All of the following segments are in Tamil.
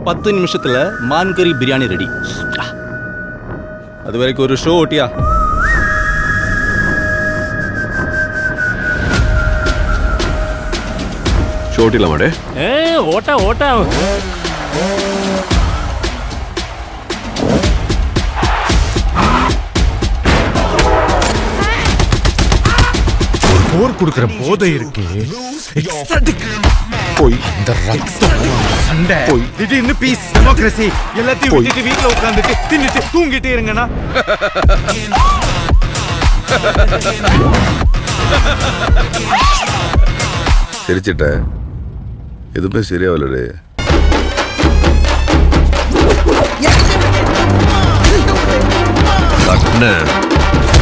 10 நிமிஷத்துல மான் கறி பிரியாணி ரெடி. அது வரைக்கும் ஒரு ஷோ ஓட்டியா? ஷோ ஓட்டிடலாமாடே? ஓட்டா ஓட்டா. போர் கொடுக்கிற போதை இருக்கு. போய் இந்த ரத்தம் சண்டை போய் திடீர்னு பீஸ் டெமோக்ரஸி எல்லாத்தையும் விட்டுட்டு வீட்டுல உட்காந்துட்டு தின்னுட்டு தூங்கிட்டு இருங்கண்ணா. சிரிச்சிட்ட, எதுவுமே சரியாவலடே. தட்ன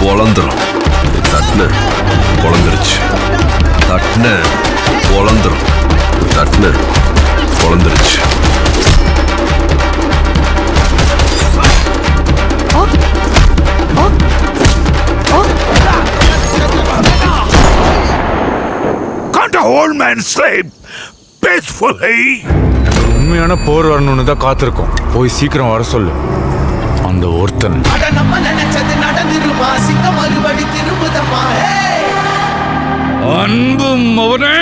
பொழந்துரும், தட்ன பொழந்துருச்சு, தட்ன பொழந்துரும், தட்ன பொழந்துருச்சு. Can't a old man sleep peacefully? உண்மையான போர் வரணும்னு தான் காத்திருக்கோம். போய் சீக்கிரம் வர சொல்லு அந்த ஒருத்தன். அன்பும் அவனே